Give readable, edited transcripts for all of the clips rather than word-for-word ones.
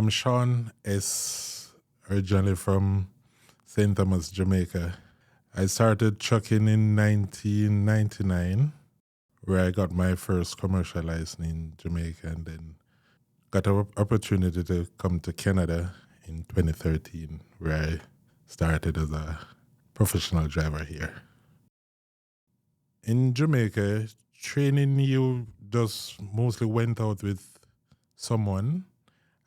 Sean S. Originally from St. Thomas, Jamaica. I started trucking in 1999, where I got my first commercial license in Jamaica, and then got an opportunity to come to Canada in 2013, where I started as a professional driver here. In Jamaica, training you just mostly went out with someone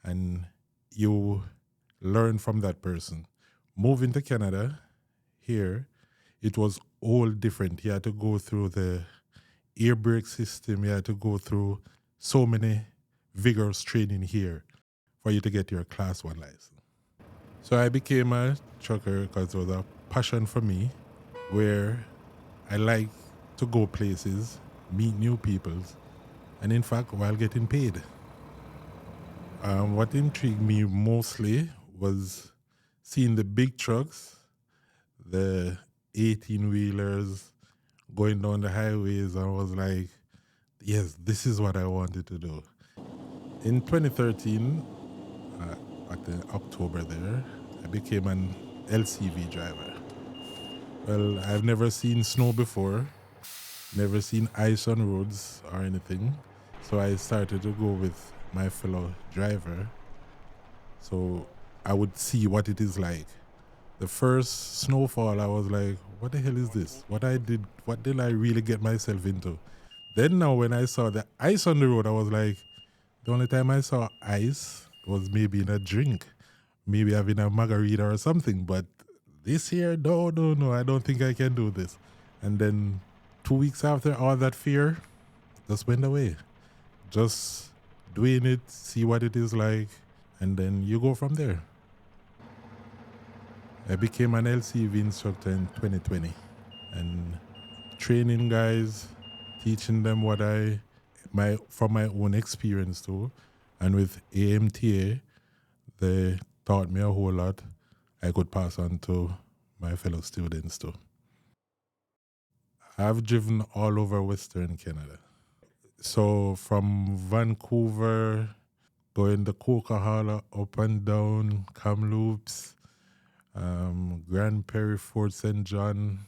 and you learn from that person. Moving to Canada, here, it was all different. You had to go through the air brake system, you had to go through so many vigorous training here for you to get your class 1 license. So I became a trucker because it was a passion for me where I like to go places, meet new people, and in fact, while getting paid. What intrigued me mostly was seeing the big trucks, the 18-wheelers going down the highways. I was like, yes, this is what I wanted to do. In 2013, at the October there, I became an LCV driver. Well, I've never seen snow before, never seen ice on roads or anything. So I started to go with my fellow driver so I would see what it is like. The first snowfall, I was like, what the hell is this? What did I really get myself into? Then now when I saw the ice on the road, I was like, the only time I saw ice was maybe in a drink, maybe having a margarita or something. But this year, no, I don't think I can do this. And then 2 weeks after, all that fear just went away. Just doing it, see what it is like, and then you go from there. I became an LCV instructor in 2020 and training guys, teaching them from my own experience too. And with AMTA, they taught me a whole lot I could pass on to my fellow students too. I've driven all over Western Canada. So from Vancouver, going to Coquihalla, up and down, Kamloops, Grand Prairie, Fort St. John,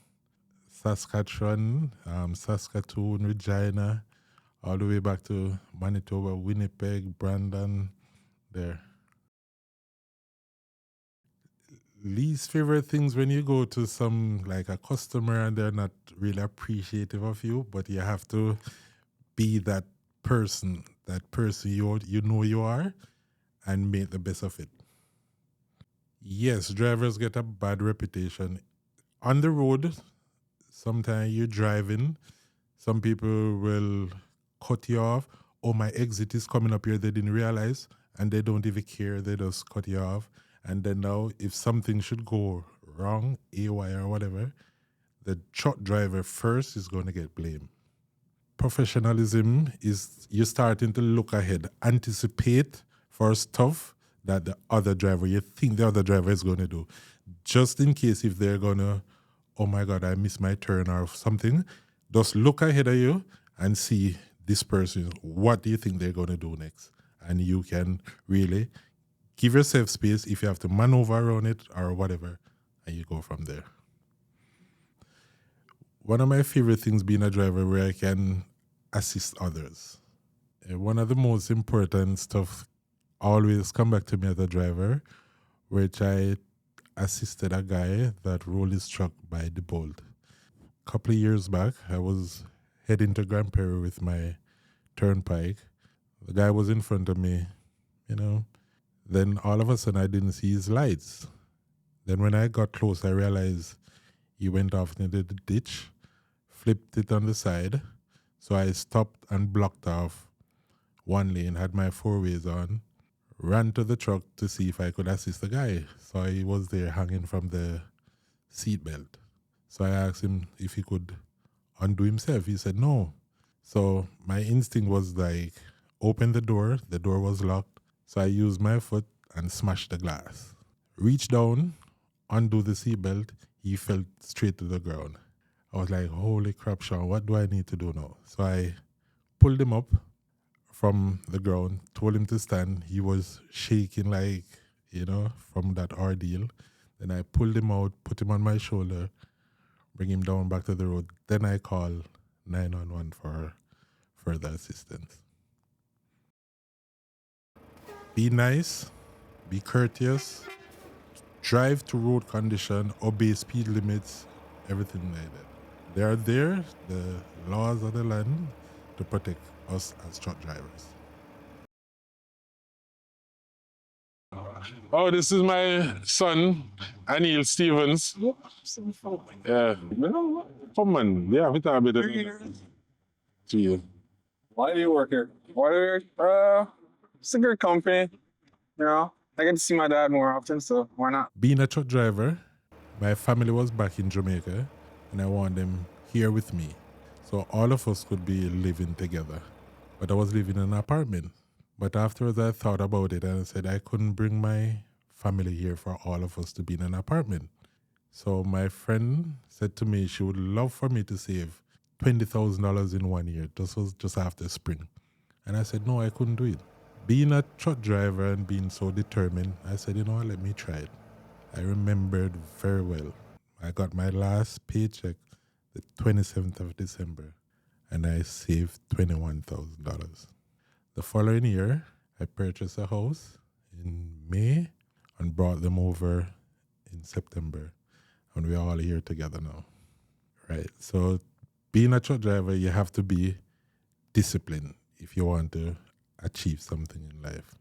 Saskatchewan, Saskatoon, Regina, all the way back to Manitoba, Winnipeg, Brandon, there. Least favorite things when you go to some like a customer and they're not really appreciative of you, but you have to be that person you know you are, and make the best of it. Yes, drivers get a bad reputation. On the road, sometimes you're driving, some people will cut you off. Oh, my exit is coming up here. They didn't realize, and they don't even care. They just cut you off. And then now, if something should go wrong, AY or whatever, the truck driver first is going to get blamed. Professionalism is you starting to look ahead, anticipate for stuff that you think the other driver is going to do. Just in case if they're going to, oh my God, I missed my turn or something, just look ahead of you and see this person, what do you think they're going to do next? And you can really give yourself space if you have to maneuver around it or whatever, and you go from there. One of my favorite things being a driver where I can assist others. One of the most important stuff always come back to me as a driver, which I assisted a guy that rolled his truck by the bolt. A couple of years back, I was heading to Grand Prairie with my turnpike. The guy was in front of me, Then all of a sudden I didn't see his lights. Then when I got close, I realized he went off into the ditch, flipped it on the side. So I stopped and blocked off one lane, had my 4-ways on, ran to the truck to see if I could assist the guy. So he was there hanging from the seatbelt. So I asked him if he could undo himself. He said no. So my instinct was like, open the door was locked. So I used my foot and smashed the glass. Reached down, undo the seatbelt, he fell straight to the ground. I was like, holy crap, Sean, what do I need to do now? So I pulled him up. from the ground, told him to stand. He was shaking like, from that ordeal. Then I pulled him out, put him on my shoulder, bring him down back to the road. Then I call 911 for further assistance. Be nice, be courteous, drive to road condition, obey speed limits, everything like that. They are there, the laws of the land, to protect us as truck drivers. Oh, this is my son, Anil Stevens. Yeah. Come on, yeah, we talk about it to you. Why do you work here? Why do you it's a good company, I get to see my dad more often, so why not? Being a truck driver, my family was back in Jamaica, and I want them here with me. So all of us could be living together. But I was living in an apartment. But afterwards, I thought about it and I said I couldn't bring my family here for all of us to be in an apartment. So my friend said to me she would love for me to save $20,000 in 1 year. This was just after spring. And I said, no, I couldn't do it. Being a truck driver and being so determined, I said, let me try it. I remembered very well. I got my last paycheck the 27th of December, and I saved $21,000. The following year, I purchased a house in May and brought them over in September, and we're all here together now. Right? So being a truck driver, you have to be disciplined if you want to achieve something in life.